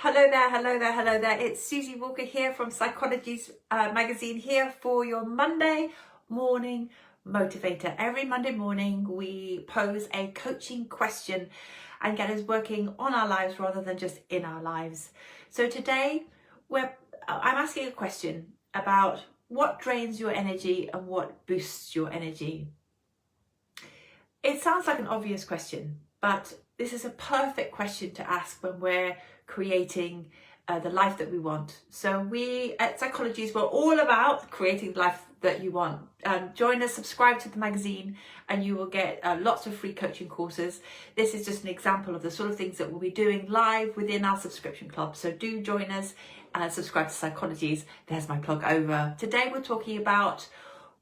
Hello there, hello there, hello there. It's Suzy Walker here from Psychology's magazine, here for your Monday morning motivator. Every Monday morning we pose a coaching question and get us working on our lives rather than just in our lives. So today I'm asking a question about what drains your energy and what boosts your energy. It sounds like an obvious question, but this is a perfect question to ask when we're creating the life that we want. So we at Psychologies, we're all about creating the life that you want. Join us, subscribe to the magazine, and you will get lots of free coaching courses. This is just an example of the sort of things that we'll be doing live within our subscription club. So do join us and subscribe to Psychologies. There's my plug over. Today we're talking about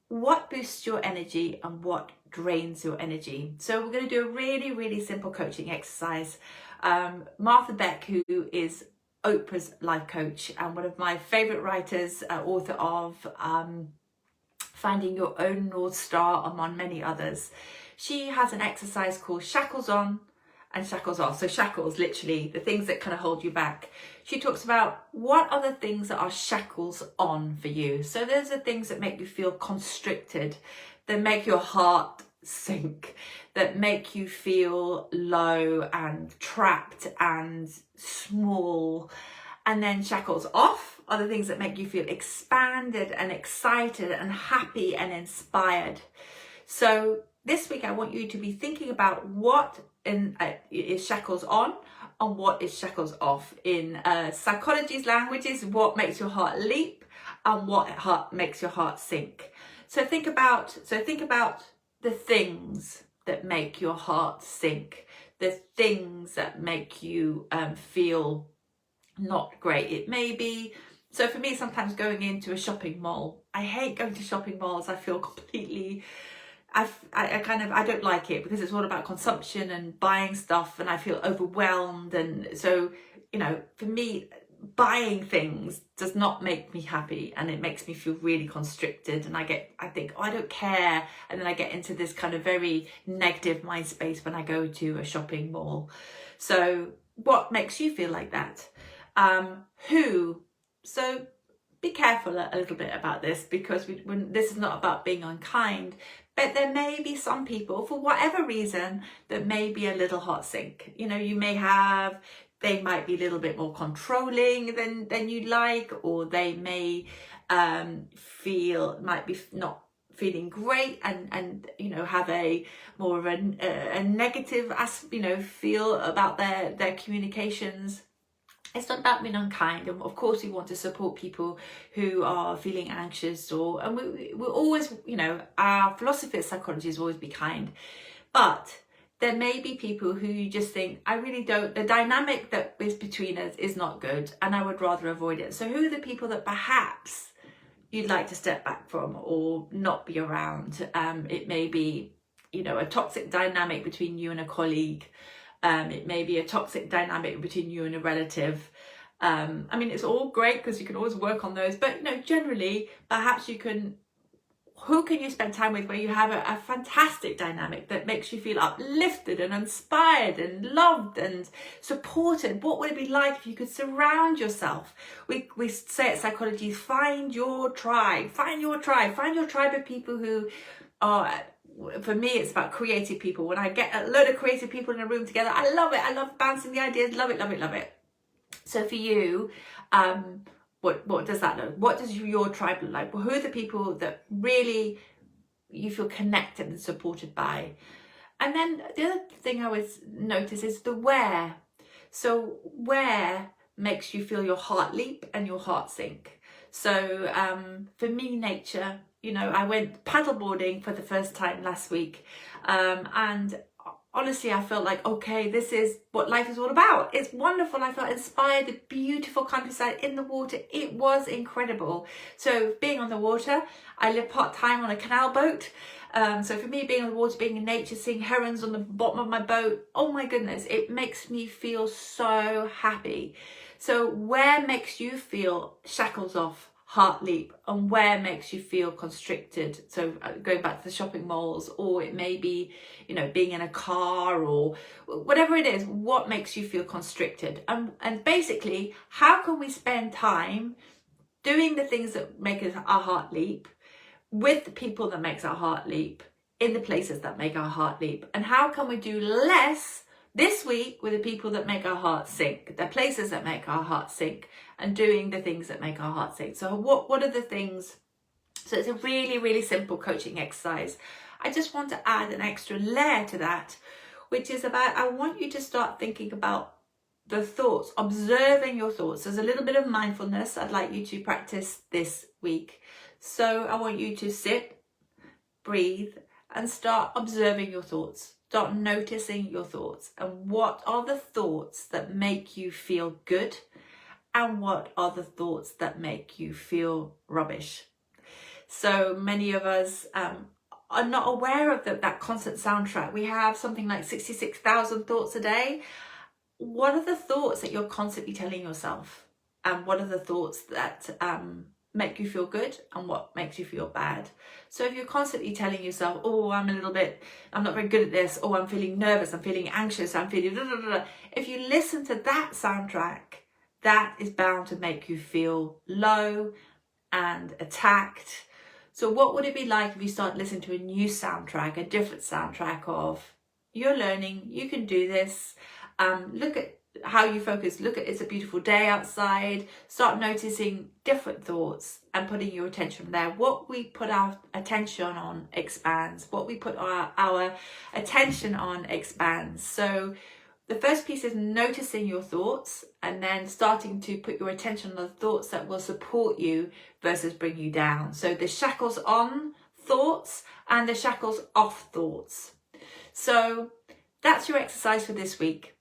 what boosts your energy and what drains your energy. So we're going to do a really, really simple coaching exercise. Martha Beck, who is Oprah's life coach and one of my favorite writers, author of Finding Your Own North Star, among many others, she has an exercise called Shackles On and Shackles Off. So shackles, literally the things that kind of hold you back. She talks about what are the things that are shackles on for you. So those are things that make you feel constricted, that make your heart sink, that make you feel low and trapped and small. And then shackles off are the things that make you feel expanded and excited and happy and inspired. So this week I want you to be thinking about what is shackles on and what is shackles off. In Psychology's languages, what makes your heart leap and what makes your heart sink. So think about the things that make your heart sink, the things that make you feel not great. It may be, so for me, sometimes going into a shopping mall. I hate going to shopping malls. I feel completely, I don't like it because it's all about consumption and buying stuff, and I feel overwhelmed. And so, for me, buying things does not make me happy, and it makes me feel really constricted, and I think, oh, I don't care, and then I get into this kind of very negative mind space when I go to a shopping mall. So what makes you feel like that? So be careful a little bit about this, because this is not about being unkind, but there may be some people, for whatever reason, that may be a little hot sink. They might be a little bit more controlling than you'd like, or they may might be not feeling great and have a more of a negative feel about their communications. It's not about being unkind, and of course we want to support people who are feeling anxious, and we're always, our philosophy of psychology is always be kind. But there may be people who you just think, the dynamic that is between us is not good, and I would rather avoid it. So who are the people that perhaps you'd like to step back from or not be around? It may be, a toxic dynamic between you and a colleague. It may be a toxic dynamic between you and a relative. It's all great because you can always work on those, but generally, perhaps who can you spend time with where you have a fantastic dynamic that makes you feel uplifted and inspired and loved and supported? What would it be like if you could surround yourself? We say at Psychology, find your tribe of people who are, for me, it's about creative people. When I get a load of creative people in a room together, I love it. I love bouncing the ideas. Love it, love it, love it. So for you, what does that look? What does your tribe look like? Well, who are the people that really you feel connected and supported by? And then the other thing I would notice is the where. So where makes you feel your heart leap and your heart sink? So for me, nature. I went paddleboarding for the first time last week, and honestly, I felt like, okay, this is what life is all about. It's wonderful. I felt inspired. The beautiful countryside in the water. It was incredible. So being on the water, I live part-time on a canal boat. So for me, being on the water, being in nature, seeing herons on the bottom of my boat, oh my goodness, it makes me feel so happy. So where makes you feel shackles off, heart leap, and where makes you feel constricted. So going back to the shopping malls, or it may be, you know, being in a car, or whatever it is, what makes you feel constricted. And basically, how can we spend time doing the things that make our heart leap, with the people that makes our heart leap, in the places that make our heart leap? And how can we do less this week with the people that make our heart sink, the places that make our heart sink, and doing the things that make our heart sink? So what are the things? So it's a really, really simple coaching exercise. I just want to add an extra layer to that, which is about, I want you to start thinking about the thoughts, observing your thoughts. There's a little bit of mindfulness I'd like you to practice this week. So I want you to sit, breathe, and start observing your thoughts. Start noticing your thoughts, and what are the thoughts that make you feel good, and what are the thoughts that make you feel rubbish. So many of us are not aware of that constant soundtrack. We have something like 66,000 thoughts a day. What are the thoughts that you're constantly telling yourself? And what are the thoughts that make you feel good, and what makes you feel bad? So if you're constantly telling yourself, oh, I'm not very good at this, oh, I'm feeling nervous, I'm feeling anxious, I'm feeling blah, blah, blah. If you listen to that soundtrack, that is bound to make you feel low and attacked. So what would it be like if you start listening to a new soundtrack, a different soundtrack of, you're learning, you can do this. Look at how you focus. Look at, it's a beautiful day outside. Start noticing different thoughts and putting your attention there. What we put our attention on expands. What we put our attention on expands. So the first piece is noticing your thoughts, and then starting to put your attention on the thoughts that will support you versus bring you down. So the shackles on thoughts and the shackles off thoughts. So that's your exercise for this week.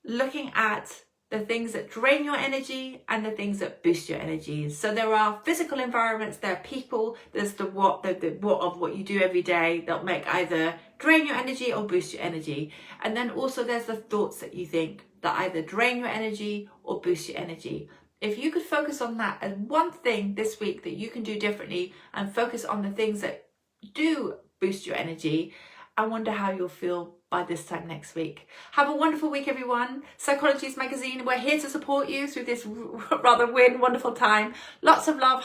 Looking at the things that drain your energy and the things that boost your energy. So there are physical environments, there are people, there's the what of what you do every day that make either drain your energy or boost your energy. And then also there's the thoughts that you think that either drain your energy or boost your energy. If you could focus on that as one thing this week that you can do differently, and focus on the things that do boost your energy, I wonder how you'll feel by this time next week. Have a wonderful week, everyone. Psychologies Magazine, we're here to support you through this rather weird, wonderful time. Lots of love.